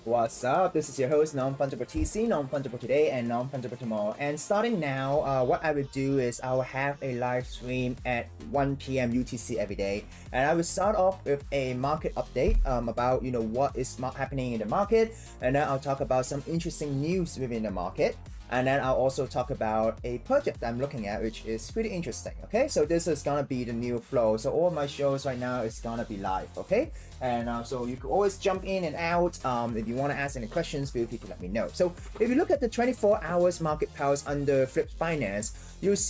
What's up? This is your host, Non-Fungible TC, Non-Fungible Today and Non-Fungible Tomorrow. And starting now, what I will do is I will have a live stream at 1 p.m. UTC every day. And I will start off with a market update about what is happening in the market. And then I'll talk about some interesting news within the market. And then I'll also talk about a project I'm looking at, which is pretty interesting. Okay, so this is gonna be the new flow. So all my shows right now is gonna be live. Okay, and so you can always jump in and out. If you want to ask any questions, feel free to let me know. So if you look at the 24 hours market powers under Flip Finance,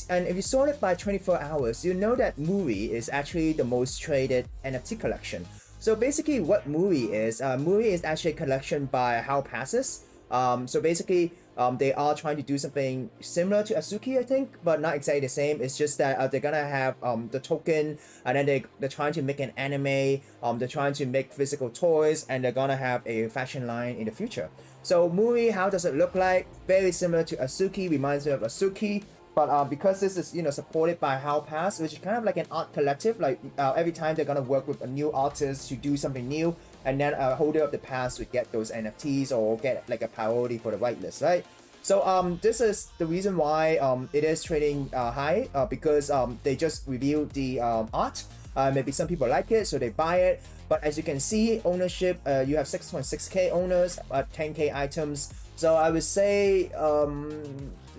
and if you sort it by 24 hours, you know that Muri is actually the most traded NFT collection. So basically, what Muri is actually a collection by How Passes. So basically, they are trying to do something similar to Azuki, I think, but not exactly the same. It's just that they're gonna have the token, and then they're trying to make an anime, they're trying to make physical toys, and they're gonna have a fashion line in the future. So Muri, how does it look like? Very similar to Azuki, reminds me of Azuki. But because this is supported by How Pass, which is kind of like an art collective, like every time they're gonna work with a new artist to do something new, and then a holder of the pass would get those NFTs or get like a priority for the whitelist, right? So this is the reason why it is trading high because they just reviewed the art. Maybe some people like it, so they buy it. But as you can see, ownership, you have 6.6k owners, 10k items. So I would say,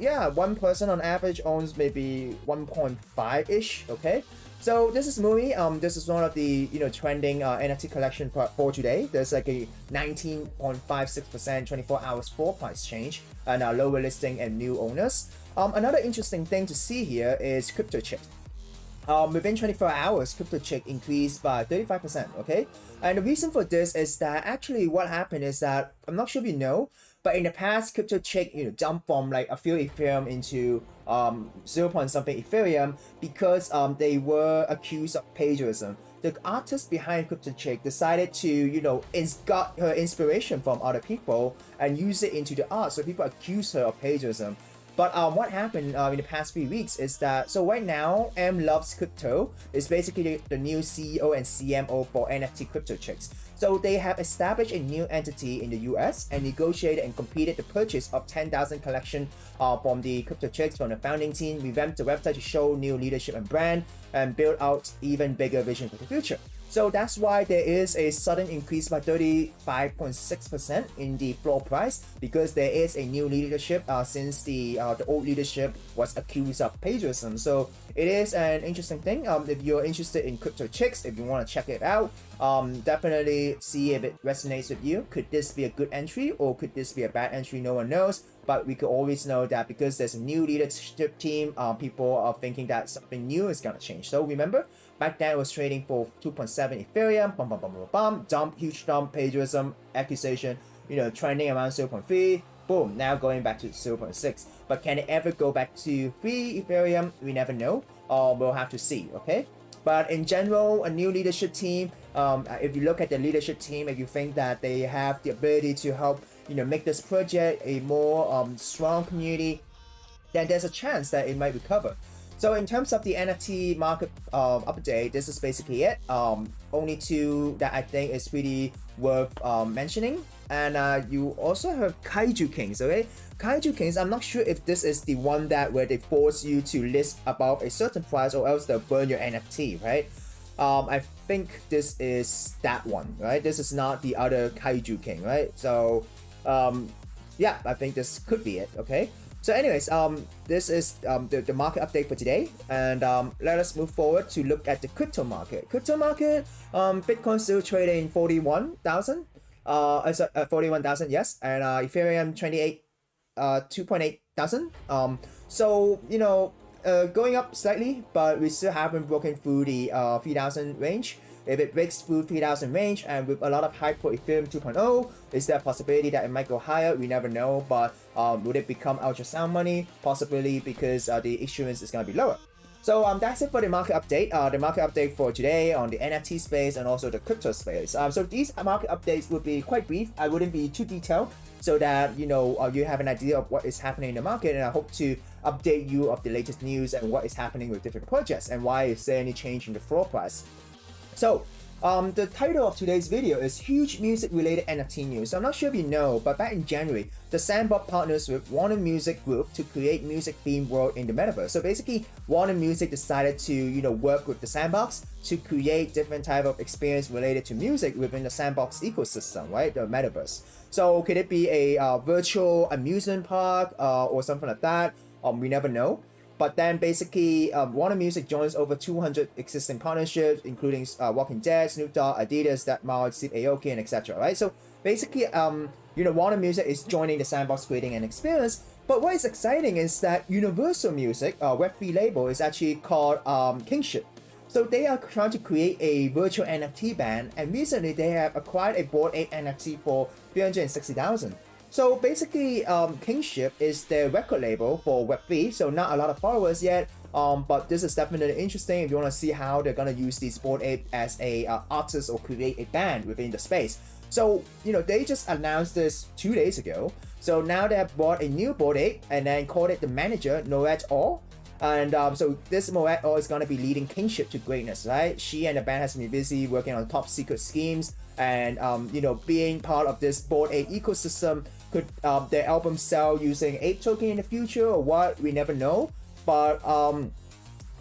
yeah, one person on average owns maybe 1.5-ish, okay? So this is Muri. This is one of the trending NFT collection for today. There's like a 19.56% 24 hours floor price change and lower listing and new owners. Another interesting thing to see here is CryptoChick. Within 24 hours, CryptoChick increased by 35%, okay? And the reason for this is that actually what happened is that, I'm not sure if you know, but in the past, CryptoChick, jumped from like a few Ethereum into 0 point something Ethereum because they were accused of plagiarism. The artist behind CryptoChick decided to, got her inspiration from other people and use it into the art. So people accuse her of plagiarism. But what happened in the past few weeks is that, so right now, M Loves Crypto is basically the new CEO and CMO for NFT CryptoChicks. So they have established a new entity in the US and negotiated and completed the purchase of 10,000 collection from the CryptoChicks from the founding team, revamped the website to show new leadership and brand, and build out even bigger vision for the future. So that's why there is a sudden increase by 35.6% in the floor price, because there is a new leadership since the old leadership was accused of plagiarism. So it is an interesting thing. If you're interested in CryptoChicks, if you want to check it out, definitely see if it resonates with you. Could this be a good entry or could this be a bad entry? No one knows. But we could always know that because there's a new leadership team, people are thinking that something new is gonna change. So remember, back then it was trading for 2.7 Ethereum, dump, huge dump, plagiarism, accusation, trending around 0.3, boom, now going back to 0.6. But can it ever go back to 3 Ethereum? We never know, we'll have to see, okay? But in general, a new leadership team, if you look at the leadership team, if you think that they have the ability to help make this project a more strong community, then there's a chance that it might recover. So in terms of the NFT market update, this is basically it. Only two that I think is pretty worth mentioning. And you also have KaijuKingz, okay? KaijuKingz, I'm not sure if this is the one that where they force you to list above a certain price or else they'll burn your NFT, right? I think this is that one, right? This is not the other KaijuKingz, right? So yeah, I think this could be it, okay? So anyways, this is the market update for today, and let us move forward to look at the crypto market. Crypto market, Bitcoin still trading 41,000, 41,000, yes, and Ethereum 2.8 thousand. So going up slightly, but we still haven't broken through the 3,000 range. If it breaks through 3,000 range and with a lot of hype for Ethereum 2.0, is there a possibility that it might go higher? We never know, but would it become ultrasound money? Possibly, because the issuance is going to be lower. So that's it for the market update. The market update for today on the NFT space and also the crypto space. So these market updates will be quite brief. I wouldn't be too detailed, so that you have an idea of what is happening in the market, and I hope to update you of the latest news and what is happening with different projects and why is there any change in the floor price. So The title of today's video is Huge Music Related NFT News. So I'm not sure if you know, but back in January, the Sandbox partners with Warner Music Group to create music-themed world in the Metaverse. So basically, Warner Music decided to, work with the Sandbox to create different type of experience related to music within the Sandbox ecosystem, right? The Metaverse. So could it be a virtual amusement park or something like that? We never know. But then basically, Warner Music joins over 200 existing partnerships, including Walking Dead, Snoop Dogg, Adidas, Deadmau5, Steve Aoki, and etc. Right? So basically, Warner Music is joining the Sandbox, creating an experience. But what is exciting is that Universal Music, Web3 label, is actually called Kingship. So they are trying to create a virtual NFT band, and recently they have acquired a Bored Ape NFT for 360,000. So basically, Kingship is the record label for Web3, so not a lot of followers yet, but this is definitely interesting if you want to see how they're going to use these Bored Ape as a artist or create a band within the space. So, they just announced this 2 days ago. So now they have bought a new Bored Ape and then called it the manager, Noet Orr. And so this Moet Orr is going to be leading Kingship to greatness, right? She and the band has been busy working on top secret schemes and, being part of this Bored Ape ecosystem. Could their album sell using Ape token in the future or what? We never know. But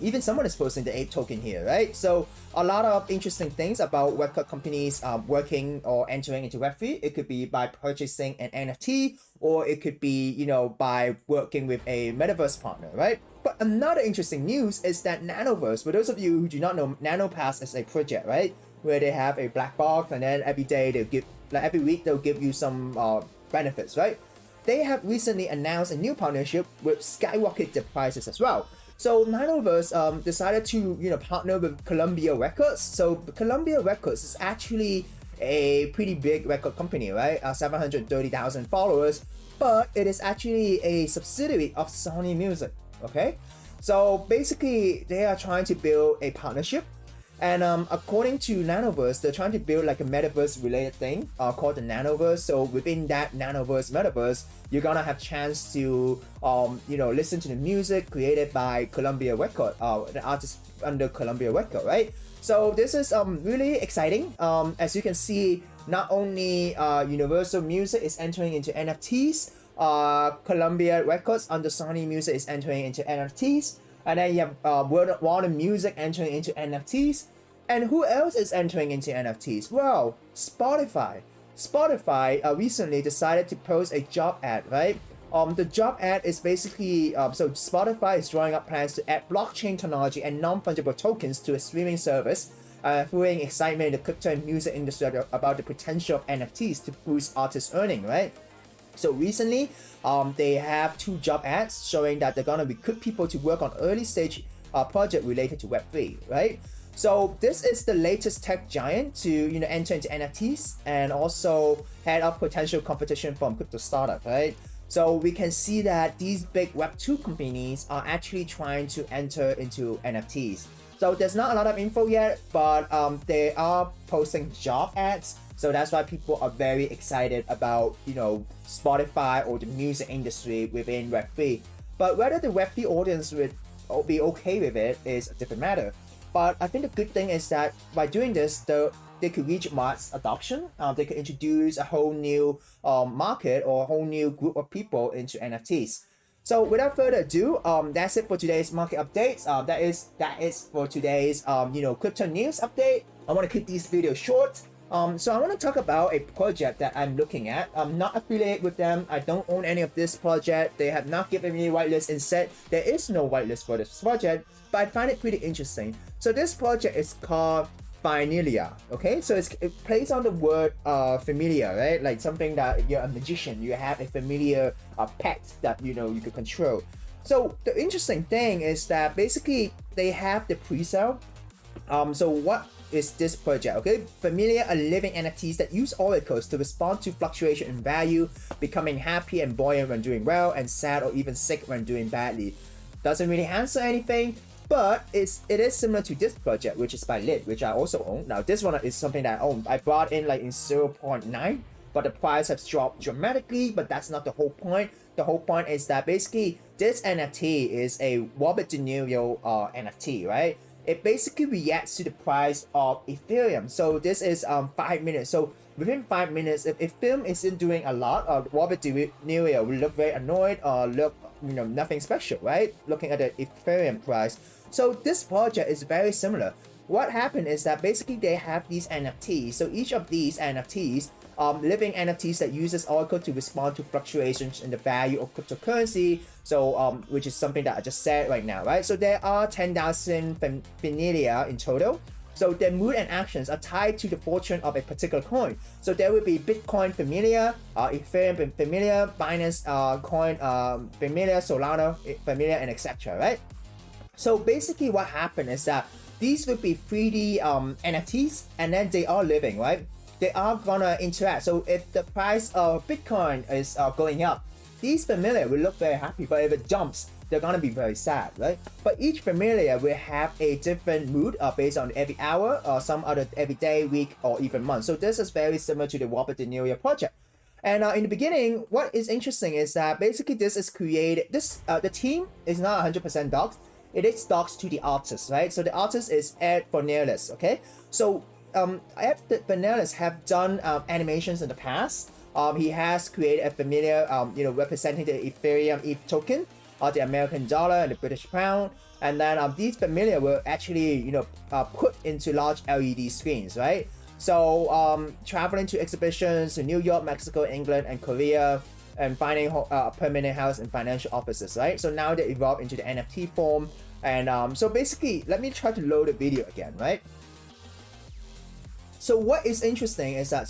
even someone is posting the Ape token here, right? So a lot of interesting things about record companies working or entering into Web3. It could be by purchasing an NFT, or it could be, by working with a Metaverse partner, right? But another interesting news is that Nanoverse, for those of you who do not know, Nanopass is a project, right? Where they have a black box and then every day they'll give, every week they'll give you some benefits, right? They have recently announced a new partnership with skyrocket the prices as well. So Nanoverse decided to partner with Columbia Records. So Columbia Records is actually a pretty big record company, right? 730,000 followers, but it is actually a subsidiary of Sony Music. Okay, so basically they are trying to build a partnership. And according to Nanoverse, they're trying to build like a metaverse related thing called the Nanoverse. So within that Nanoverse metaverse, you're gonna have chance to listen to the music created by Columbia Record, the artist under Columbia Record, right? So this is really exciting. As you can see, not only Universal Music is entering into NFTs, Columbia Records under Sony Music is entering into NFTs. And then you have Warner Music entering into NFTs. And who else is entering into NFTs? Well, Spotify. Spotify recently decided to post a job ad, right? The job ad is basically, so Spotify is drawing up plans to add blockchain technology and non-fungible tokens to a streaming service, fueling excitement in the crypto and music industry about the potential of NFTs to boost artists' earning, right? So recently, they have 2 job ads showing that they're gonna recruit people to work on early stage project related to Web3, right? So this is the latest tech giant to enter into NFTs and also head up potential competition from crypto startup, right? So we can see that these big Web2 companies are actually trying to enter into NFTs. So there's not a lot of info yet, but they are posting job ads. So that's why people are very excited about, Spotify or the music industry within Web3. But whether the Web3 audience would be okay with it is a different matter. But I think the good thing is that by doing this, they could reach mass adoption. They could introduce a whole new market or a whole new group of people into NFTs. So without further ado, that's it for today's market updates. That is for today's crypto news update. I want to keep these videos short. So I want to talk about a project that I'm looking at. I'm not affiliated with them. I don't own any of this project. They have not given me a whitelist. Instead, there is no whitelist for this project, but I find it pretty interesting. So this project is called Finiliar. Okay, so it plays on the word familiar, right? Like something that you're a magician, you have a familiar pet that you could control. So the interesting thing is that basically they have the pre-sale. So what is this project? Okay, Familiar are living NFTs that use oracles to respond to fluctuation in value, becoming happy and buoyant when doing well, and sad or even sick when doing badly. Doesn't really answer anything, but it is similar to this project, which is by Lit, which I also own. Now this one is something that I own. I bought in like in 0.9, but the price has dropped dramatically, but that's not the whole point. The whole point is that basically this NFT is a Robert De Niro NFT, right? it basically reacts to the price of Ethereum. So this is 5 minutes. So within 5 minutes, if Ethereum isn't doing a lot, Robert De Niro will look very annoyed or look, nothing special, right? Looking at the Ethereum price. So this project is very similar. What happened is that basically they have these NFTs. So each of these NFTs, living NFTs that uses Oracle to respond to fluctuations in the value of cryptocurrency. So which is something that I just said right now, right? So there are 10,000 Finiliar in total. So their mood and actions are tied to the fortune of a particular coin. So there will be Bitcoin Finiliar, Ethereum Finiliar, Binance coin Finiliar, Solana Finiliar, and etc. Right? So basically, what happened is that these will be 3D NFTs, and then they are living, right? They are gonna interact. So if the price of Bitcoin is going up, these Finiliar will look very happy, but if it jumps, they're gonna be very sad, right? But each Finiliar will have a different mood based on every hour, or some other every day, week, or even month. So this is very similar to the Robert De Niro project. And in the beginning, what is interesting is that basically this is created. The team is not 100% doxed. It is doxed to the artist, right? So the artist is Ed Fornelis, okay? So Ed Fornelis have done animations in the past. He has created a Finiliar, representing the Ethereum ETH token, the American dollar and the British pound, and then these Finiliar were actually, put into large LED screens, right? So traveling to exhibitions to New York, Mexico, England, and Korea, and finding a permanent house in financial offices, right? So now they evolved into the NFT form. And so basically, let me try to load the video again, right? So what is interesting is that,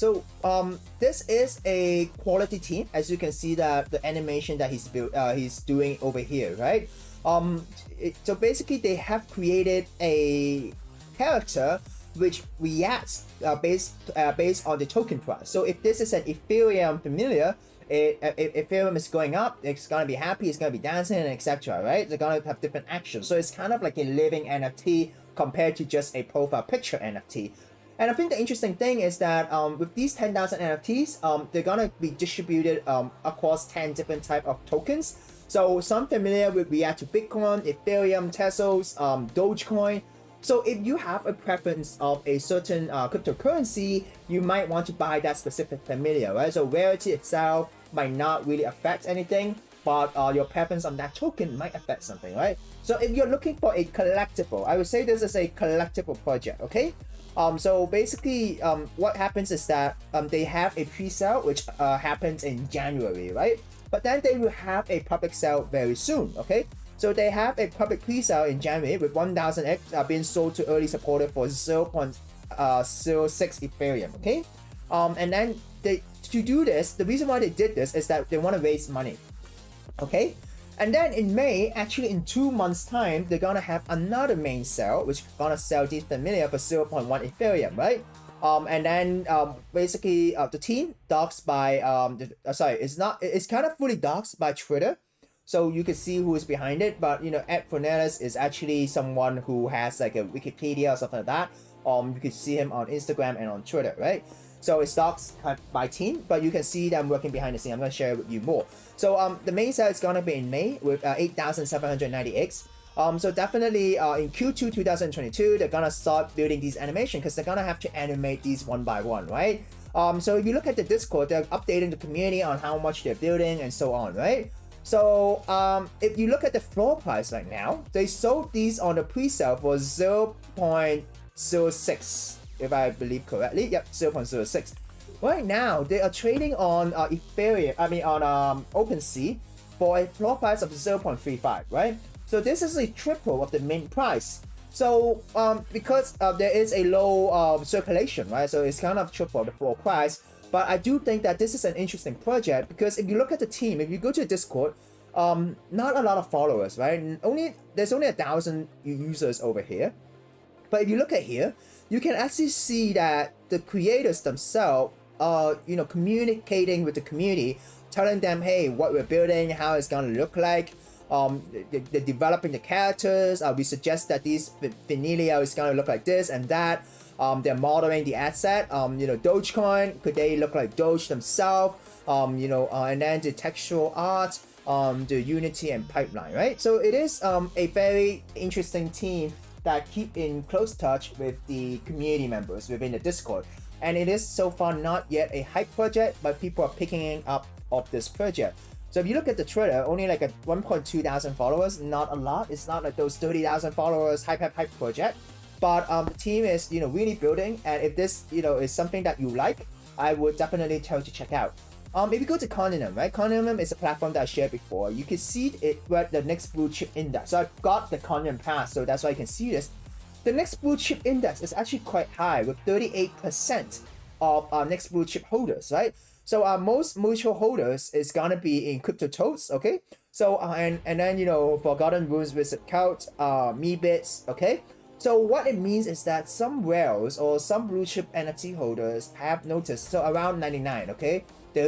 this is a quality team, as you can see that the animation that he's doing over here, right? So basically they have created a character which reacts based on the token price. So if this is an Ethereum Finiliar, if Ethereum is going up, it's gonna be happy, it's gonna be dancing, and etc. Right? They're gonna have different actions. So it's kind of like a living NFT compared to just a profile picture NFT. And I think the interesting thing is that with these 10,000 NFTs, they're gonna be distributed across 10 different type of tokens. So some Finiliar will react to Bitcoin, Ethereum, Tezos, Dogecoin. So if you have a preference of a certain cryptocurrency, you might want to buy that specific Finiliar, right? So rarity itself might not really affect anything, but your preference on that token might affect something, right? So if you're looking for a collectible, I would say this is a collectible project, okay? So basically, what happens is that they have a pre-sale, which happens in January, right? But then they will have a public sale very soon, okay? So they have a public pre-sale in January with 1,000x being sold to early supporter for 0.06 Ethereum, okay? And then to do this, the reason why they did this is that they want to raise money, okay? And then in May, actually in 2 months time, they're gonna have another main sale, which gonna sell these Finiliar for 0.1 Ethereum, right? And then basically the team doxed by it's kind of fully doxed by Twitter. So you can see who is behind it, but Ed Fornelis is actually someone who has like a Wikipedia or something like that. You can see him on Instagram and on Twitter, right? So it's doxed by team, but you can see them working behind the scene. I'm gonna share with you more. So the main sale is gonna be in May with 8,790x. So definitely in Q2 2022, they're gonna start building these animations because they're gonna have to animate these one by one, right? So if you look at the Discord, they're updating the community on how much they're building and so on, right? So if you look at the floor price right now, they sold these on the pre-sale for 0.06, if I believe correctly. Yep, 0.06. Right now, they are trading on Ethereum, on OpenSea for a floor price of 0.35, right? So this is a triple of the main price. So because there is a low circulation, right? So it's kind of triple the floor price. But I do think that this is an interesting project because if you look at the team, if you go to the Discord, not a lot of followers, right? There's only 1,000 users over here. But if you look at here, you can actually see that the creators themselves are, communicating with the community, telling them, hey, what we're building, how it's gonna look like. They're developing the characters. We suggest that these Finiliar is gonna look like this and that. They're modeling the asset. Dogecoin, could they look like Doge themselves? And then the textual art, the Unity and pipeline, right? So it is a very interesting team that keep in close touch with the community members within the Discord. And it is so far not yet a hype project, but people are picking up of this project. So if you look at the Twitter, only like a 1.2 thousand followers, not a lot. It's not like those 30,000 followers hype project. But the team is really building, and if this is something that you like, I would definitely tell you to check out. If you go to Condom, right? Condom is a platform that I shared before. You can see it with the next blue chip index. So I've got the Condom Pass, so that's why you can see this. The next blue chip index is actually quite high with 38% of next blue chip holders, right? So most mutual holders is gonna be in crypto toads, okay? So and then Forgotten Runes Wizard Cult, Meebits, okay? So what it means is that some whales or some blue chip NFT holders have noticed, so around 99, okay?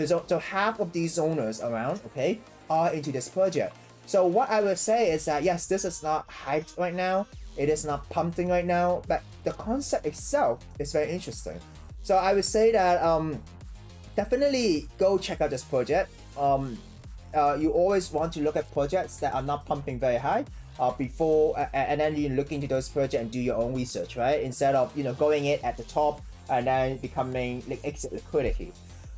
So half of these owners around, okay, are into this project. So what I would say is that yes, this is not hyped right now, it is not pumping right now, but the concept itself is very interesting. So I would say that definitely go check out this project. You always want to look at projects that are not pumping very high before, and then you look into those projects and do your own research, right? Instead of going in at the top and then becoming like exit liquidity.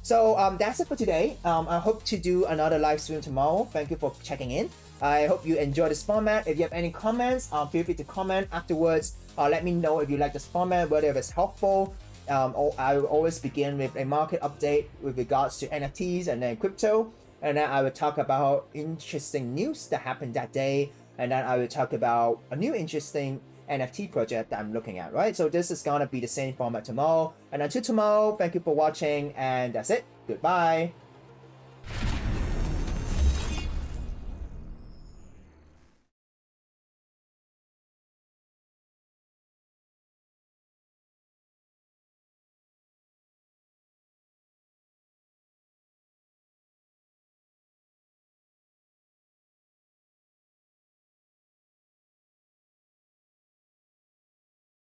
So that's it for today. I hope to do another live stream tomorrow. Thank you for checking in. I hope you enjoy this format. If you have any comments, feel free to comment afterwards. Let me know if you like this format, whether it's helpful. I will always begin with a market update with regards to NFTs and then crypto. And then I will talk about interesting news that happened that day. And then I will talk about a new interesting NFT project that I'm looking at, right? So this is gonna be the same format tomorrow. And until tomorrow, thank you for watching, and that's it. Goodbye.